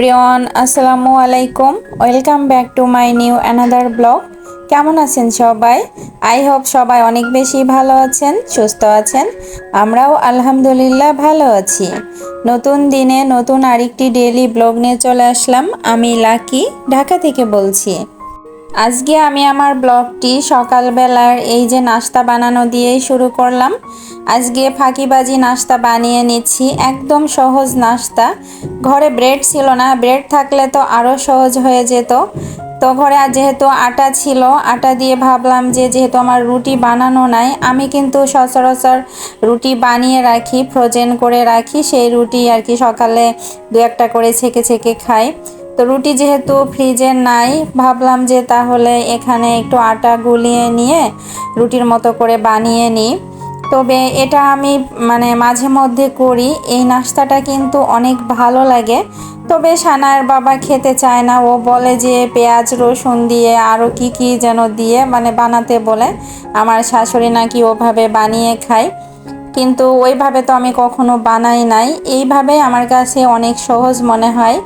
Everyone, আসসালামু আলাইকুম। Welcome back to my new another blog. কেমন আছেন সবাই? আই হোপ সবাই অনেক বেশি ভালো আছেন, সুস্থ আছেন। আমরাও আলহামদুলিল্লাহ ভালো আছি। নতুন দিনে নতুন আরেকটি ডেইলি ব্লগ নিয়ে চলে আসলাম। আমি লাকি, ঢাকা থেকে বলছি। আজকে আমি আমার ব্লগটি সকালবেলার এই যে নাস্তা বানানো দিয়েই শুরু করলাম। আজকে ফাঁকিবাজি নাস্তা বানিয়ে নিচ্ছি, একদম সহজ নাস্তা। ঘরে ব্রেড ছিল না, ব্রেড থাকলে তো আরও সহজ হয়ে যেত। তো ঘরে যেহেতু আটা ছিল, আটা দিয়ে ভাবলাম যে যেহেতু আমার রুটি বানানো নাই, আমি কিন্তু সচরাচর রুটি বানিয়ে রাখি, ফ্রোজেন করে রাখি। সেই রুটি আর কি সকালে দু একটা করে ছেঁকে ছেঁকে খাই। তো রুটি যেহেতু ফ্রিজে নাই, ভাবলাম যে তাহলে এখানে একটু আটা গুলিয়ে নিয়ে রুটির মতো করে বানিয়ে নিই। তবে এটা আমি মাঝে মধ্যে করি। এই নাস্তাটা কিন্তু অনেক ভালো লাগে। তবে সানার বাবা খেতে চায় না, ও বলে যে পেঁয়াজ রসুন দিয়ে আরও কি কি যেন দিয়ে বানাতে বলে। আমার শাশুড়ি নাকি ওভাবে বানিয়ে খায়, কিন্তু ওইভাবে তো আমি কখনো বানাই নাই। এইভাবে আমার কাছে অনেক সহজ মনে হয়।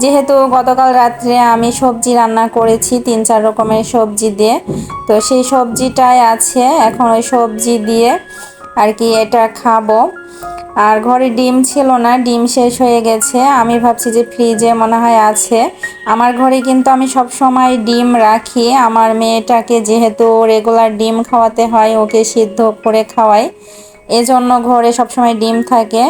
যেহেতু গতকাল রাত্রে আমি সবজি রান্না করেছি 3-4 রকমের সবজি দিয়ে, তো সেই সবজিটাই আছে, এখন ওই সবজি দিয়ে আর কি এটা খাবো। আর ঘরে ডিম ছিল না, ডিম শেষ হয়ে গেছে। আমি ভাবছি যে ফ্রিজে মনে হয় আছে। আমার ঘরে কিন্তু আমি সব সময় ডিম রাখি। আমার মেয়েটাকে যেহেতু রেগুলার ডিম খাওয়াতে হয়, ওকে সিদ্ধ করে খাওয়াই, এজন্য ঘরে সবসময় ডিম থাকে।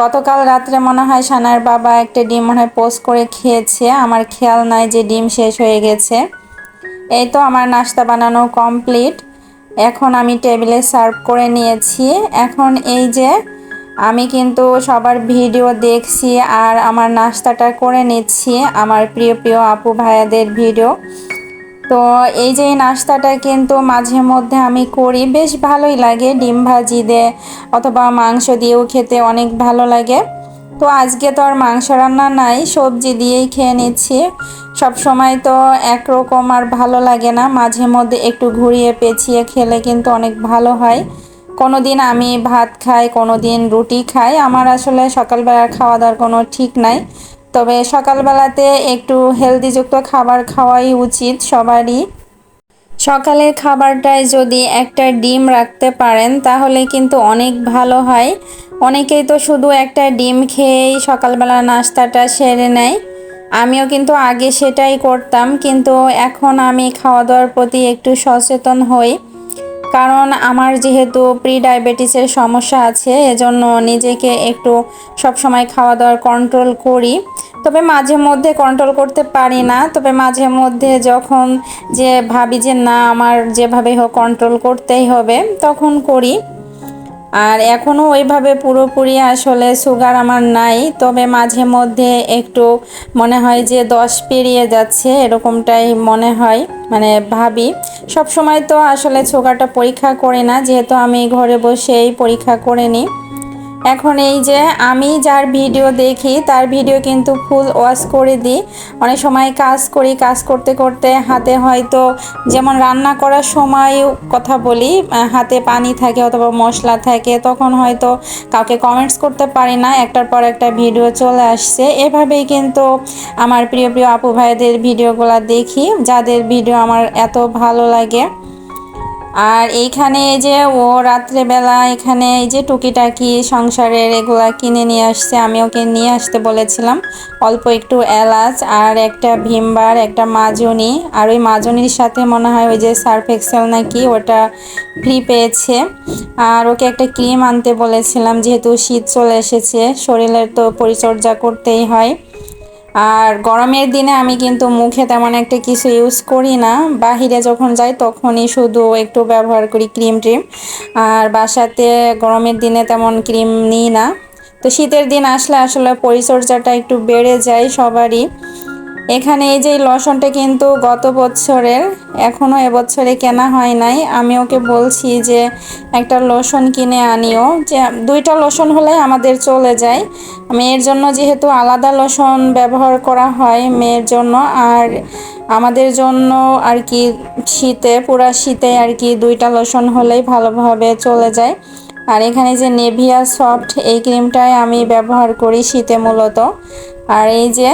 গতকাল রাত্রে মনে হয় সানার বাবা একটা ডিম মনে হয় পোস্ট করে খেয়েছে, আমার খেয়াল নাই যে ডিম শেষ হয়ে গেছে। এই তো আমার নাস্তা বানানো কমপ্লিট। এখন আমি টেবিলে সার্ভ করে নিয়েছি। এখন এই যে আমি কিন্তু সবার ভিডিও দেখছি আর আমার নাস্তাটা করে নিচ্ছি, আমার প্রিয় প্রিয় আপু ভাইয়াদের ভিডিও। তো এই যে এই নাস্তাটা কিন্তু মাঝে মধ্যে আমি করি, বেশ ভালোই লাগে। ডিম ভাজি দিয়ে অথবা মাংস দিয়েও খেতে অনেক ভালো লাগে। তো আজকে তো আর মাংস রান্না নাই, সবজি দিয়েই খেয়ে নিচ্ছি। সব সময় তো একরকম আর ভালো লাগে না, মাঝে মধ্যে একটু ঘুরিয়ে পেঁচিয়ে খেলে কিন্তু অনেক ভালো হয়। কোনো দিন আমি ভাত খাই, কোনো দিন রুটি খাই। আমার আসলে সকালবেলা খাওয়া দাওয়ার কোনো ঠিক নাই। তবে সকালবেলাতে একটু হেলদিযুক্ত খাবার খাওয়াই উচিত সবারই। সকালের খাবারটায় যদি একটা ডিম রাখতে পারেন তাহলে কিন্তু অনেক ভালো হয়। অনেকেই তো শুধু একটা ডিম খেয়েই সকালবেলা নাস্তাটা সেরে নেয়। আমিও কিন্তু আগে সেটাই করতাম, কিন্তু এখন আমি খাওয়া দাওয়ার প্রতি একটু সচেতন হই। কারণ আমার যেহেতু প্রি ডায়াবেটিসের সমস্যা আছে, এজন্য নিজেকে একটু সবসময় খাওয়া দাওয়ার কন্ট্রোল করি। তবে মাঝে মধ্যে কন্ট্রোল করতে পারি না, তবে মাঝে মধ্যে যখন যে ভাবি যে না আমার যেভাবে হোক কন্ট্রোল করতেই হবে, তখন করি। আর এখনও ওইভাবে পুরোপুরি আসলে সুগার আমার নাই, তবে মাঝে মধ্যে একটু মনে হয় যে 10 পেরিয়ে যাচ্ছে, এরকমটাই মনে হয়, ভাবি। সব সময় তো আসলে সুগারটা পরীক্ষা করি না, যেহেতু আমি ঘরে বসেই পরীক্ষা করে নিই। এখন এই যে আমি যার ভিডিও দেখি তার ভিডিও কিন্তু ফুল ওয়াচ করে দিই। অনেক সময় কাজ করি, কাজ করতে করতে হাতে হয়তো, যেমন রান্না করার সময় কথা বলি, হাতে পানি থাকে অথবা মশলা থাকে, তখন হয়তো কাউকে কমেন্টস করতে পারি না, একটার পর একটা ভিডিও চলে আসছে। এভাবেই কিন্তু আমার প্রিয় প্রিয় আপু ভাইদের ভিডিওগুলো দেখি, যাদের ভিডিও আমার এত ভালো লাগে। আর এইখানে এই যে ও রাত্রেবেলা এখানে এই যে টুকিটাকি সংসারের এগুলা কিনে নিয়ে আসছে, আমি ওকে নিয়ে আসতে বলেছিলাম। অল্প একটু এলাচ আর একটা ভিমবার, একটা মাজনি, আর ওই মাজনির সাথে মনে হয় ওই যে সার্ফ এক্সেল নাকি ওটা ফ্রি পেয়েছে। আর ওকে একটা ক্রিম আনতে বলেছিলাম, যেহেতু শীত চলে এসেছে, শরীরের তো পরিচর্যা করতেই হয়। আর গরমের দিনে আমি কিন্তু মুখে তেমন একটা কিছু ইউজ করি না, বাহিরে যখন যাই তখনই শুধু একটু ব্যবহার করি ক্রিম ট্রিম। আর বাসাতে গরমের দিনে তেমন ক্রিম নিই না। তো শীতের দিন আসলে আসলে পরিচর্যাটা একটু বেড়ে যায় সবারই। এখানে এই যে লশনটা কিন্তু গত বছরের, এখনও এবছরে কেনা হয় নাই। আমি ওকে বলছি যে একটা লোশন কিনে আনিও, যে 2টা লোশন হলে আমাদের চলে যায়। মেয়ের জন্য যেহেতু আলাদা লোশন ব্যবহার করা হয় মেয়ের জন্য, আর আমাদের জন্য আর কি শীতে, পুরা শীতে আর কি 2টা লোশন হলেই ভালোভাবে চলে যায়। আর এখানে যে নেভিয়া সফট এই ক্রিমটাই আমি ব্যবহার করি শীতে মূলত। আর এই যে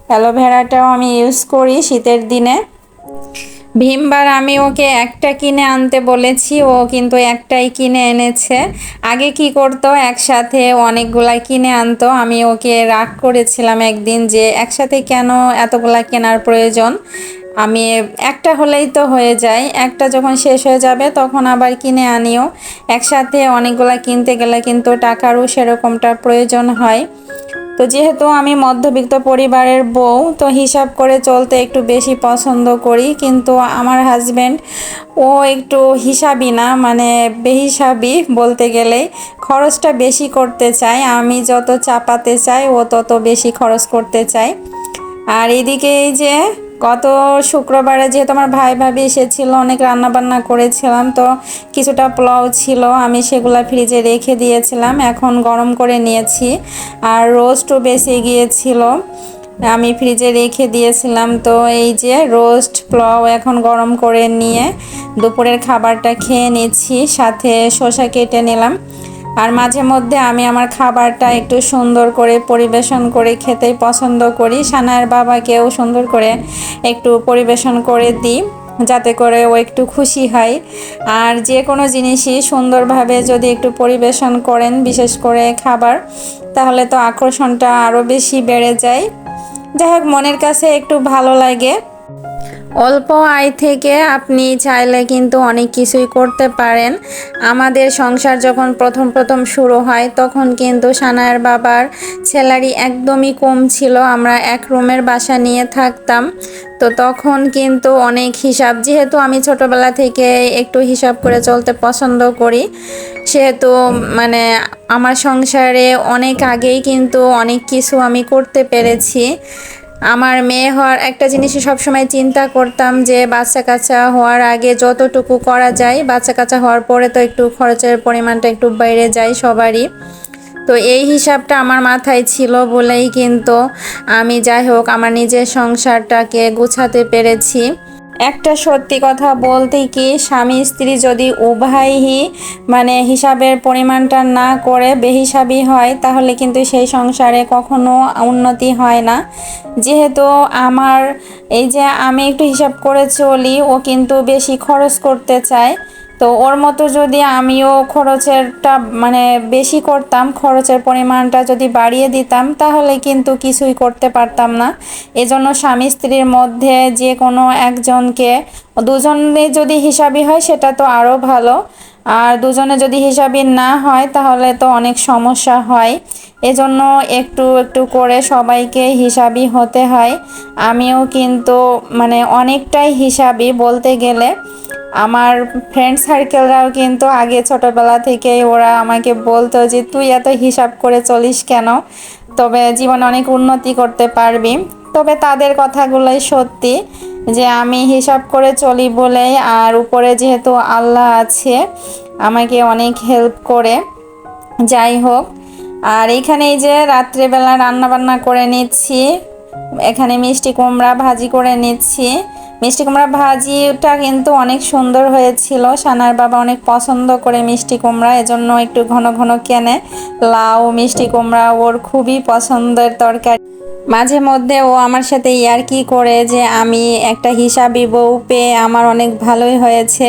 অ্যালোভেরাটাও আমি ইউজ করি শীতের দিনে। ভীমবার আমি ওকে একটা কিনে আনতে বলেছি, ও কিন্তু একটাই কিনে এনেছে। আগে কি করতো, একসাথে অনেকগুলা কিনে আনতো। আমি ওকে রাগ করেছিলাম একদিন যে একসাথে কেন এতগুলা কেনার প্রয়োজন, আমি একটা হলেই তো হয়ে যায়, একটা যখন শেষ হয়ে যাবে তখন আবার কিনে আনিও। একসাথে অনেকগুলা কিনতে গেলে কিন্তু টাকারও সেরকমটা প্রয়োজন হয়। তো যেহেতু আমি মধ্যবিত্ত পরিবারের বউ, তো হিসাব করে চলতে একটু বেশি পছন্দ করি, কিন্তু আমার হাজব্যান্ড ও একটু হিসাবই না, মানে বেহিসাবি বলতে গেলেই। খরচটা বেশি করতে চায়, আমি যত চাপাতে চাই ও তত বেশি খরচ করতে চায়। আর এদিকে এই যে গত শুক্রবারে যেহেতু আমার ভাই ভাবি এসেছিল, অনেক রান্না বান্না করেছিলাম, তো কিছুটা পোলাও ছিল, আমি সেগুলা ফ্রিজে রেখে দিয়েছিলাম, এখন গরম করে নিয়েছি। আর রোস্টও বেঁচে গিয়েছিল, আমি ফ্রিজে রেখে দিয়েছিলাম। তো এই যে রোস্ট পোলাও এখন গরম করে নিয়ে দুপুরের খাবারটা খেয়ে নিচ্ছি, সাথে শসা কেটে নিলাম। আর মাঝে মধ্যে আমি আমার খাবারটা একটু সুন্দর করে পরিবেশন করে খেতেই পছন্দ করি। সানার বাবাকেও সুন্দর করে একটু পরিবেশন করে দিই, যাতে করে ও একটু খুশি হয়। আর যে কোনো জিনিসই সুন্দরভাবে যদি একটু পরিবেশন করেন, বিশেষ করে খাবার, তাহলে তো আকর্ষণটা আরও বেশি বেড়ে যায়। যাই হোক, মনের কাছে একটু ভালো লাগে। অল্প আয় থেকে আপনি চাইলে কিন্তু অনেক কিছুই করতে পারেন। আমাদের সংসার যখন প্রথম প্রথম শুরু হয়, তখন কিন্তু সানায়ের বাবার স্যালারি একদমই কম ছিল, আমরা এক রুমের বাসা নিয়ে থাকতাম। তো তখন কিন্তু অনেক হিসাব, যেহেতু আমি ছোটবেলা থেকে একটু হিসাব করে চলতে পছন্দ করি, সেহেতু মানে আমার সংসারে অনেক আগেই কিন্তু অনেক কিছু আমি করতে পেরেছি। আমার মেয়ে হওয়ার একটা জিনিসই সবসময় চিন্তা করতাম যে বাচ্চা কাচ্চা হওয়ার আগে যতটুকু করা যায়, বাচ্চা কাচ্চা হওয়ার পরে তো একটু খরচের পরিমাণটা একটু বেড়ে যায় সবারই। তো এই হিসাবটা আমার মাথায় ছিল বলেই কিন্তু আমি যাই হোক আমার নিজের সংসারটাকে গুছাতে পেরেছি। একটা সত্যি কথা বলতে কি, স্বামী স্ত্রী যদি উভয়ই মানে হিসাবের পরিমাণটা না করে বেহিসাবি হয়, তাহলে কিন্তু সেই সংসারে কখনো উন্নতি হয় না। যেহেতু আমার এই যে আমি একটু হিসাব করে চলি, ও কিন্তু বেশি খরচ করতে চায়। তো ওর মতো যদি আমিও খরচেরটা মানে বেশি করতাম, খরচের পরিমাণটা যদি বাড়িয়ে দিতাম, তাহলে কিন্তু কিছুই করতে পারতাম না। এজন্য স্বামী স্ত্রীর মধ্যে যে কোনো একজনকে, দুজনে যদি হিসাবি হয় সেটা তো আরও ভালো, আর দুজনে যদি হিসাবি না হয় তাহলে তো অনেক সমস্যা হয়। এজন্য একটু একটু করে সবাইকে হিসাবি হতে হয়। আমিও কিন্তু মানে অনেকটাই হিসাবি বলতে গেলে। আমার ফ্রেন্ড সার্কেলরাও কিন্তু আগে ছোটবেলা থেকেই ওরা আমাকে বলতো যে তুই এত হিসাব করে চলিস কেন, তবে জীবনে অনেক উন্নতি করতে পারবি। তবে তাদের কথাগুলোই সত্যি, যে আমি হিসাব করে চলি বলেই, আর উপরে যেহেতু আল্লাহ আছে আমাকে অনেক হেল্প করে। যাই হোক, আর এখানে এই যে রাত্রেবেলা রান্না বান্না করে নিচ্ছি, এখানে মিষ্টি কুমড়া ভাজি করে নিচ্ছি। মিষ্টি কুমড়া ভাজিটা কিন্তু অনেক সুন্দর হয়েছিল, সানার বাবা অনেক পছন্দ করে মিষ্টি কুমড়া, এজন্য একটু ঘন ঘন কেনে। লাউ মিষ্টি কুমড়া ওর খুবই পছন্দের তরকারি। মাঝে মধ্যে ও আমার সাথে ইয়ার্কি করে যে আমি একটা হিসাবি বউ পেয়ে আমার অনেক ভালোই হয়েছে,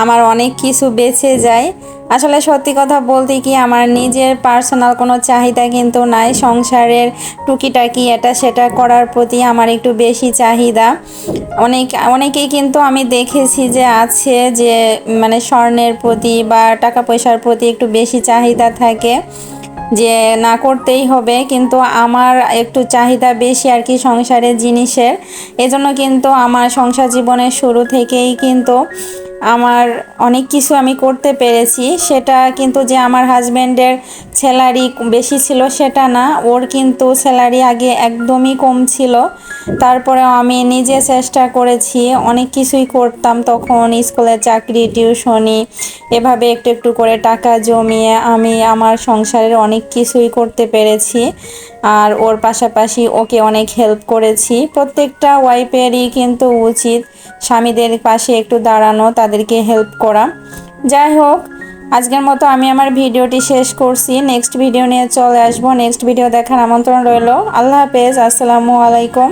আমার অনেক কিছু বেঁচে যায়। আসলে সত্যি কথা বলতে কি, আমার নিজের পার্সোনাল কোনো চাহিদা কিন্তু নাই, সংসারের টুকিটাকি এটা সেটা করার প্রতি আমার একটু বেশি চাহিদা। অনেকেই কিন্তু আমি দেখেছি যে আছে যে মানে স্বর্ণের প্রতি বা টাকা পয়সার প্রতি একটু বেশি চাহিদা থাকে, যে না করতেই হবে, কিন্তু আমার একটু চাহিদা বেশি আর কি সংসারের জিনিসের। এজন্য কিন্তু আমার সংসার জীবনের শুরু থেকেই কিন্তু আমার অনেক কিছু আমি করতে পেরেছি। সেটা কিন্তু যে আমার হাজব্যান্ডের স্যালারি বেশি ছিল সেটা না, ওর কিন্তু স্যালারি আগে একদমই কম ছিল। তারপরেও আমি নিজে চেষ্টা করেছি, অনেক কিছুই করতাম তখন, স্কুলে চাকরি, টিউশনি, এভাবে একটু একটু করে টাকা জমিয়ে আমি আমার সংসারের অনেক কিছুই করতে পেরেছি। আর ওর পাশাপাশি ওকে অনেক হেল্প করেছি। প্রত্যেকটা ওয়াইফেরই কিন্তু উচিত স্বামীদের পাশে একটু দাঁড়ানো, তাদেরকে হেল্প করা। যাই হোক, আজকের মতো আমি আমার ভিডিওটি শেষ করছি। নেক্সট ভিডিও নিয়ে চলে আসবো। নেক্সট ভিডিও দেখার আমন্ত্রণ রইল। আল্লাহ হাফেজ, আসসালামু আলাইকুম।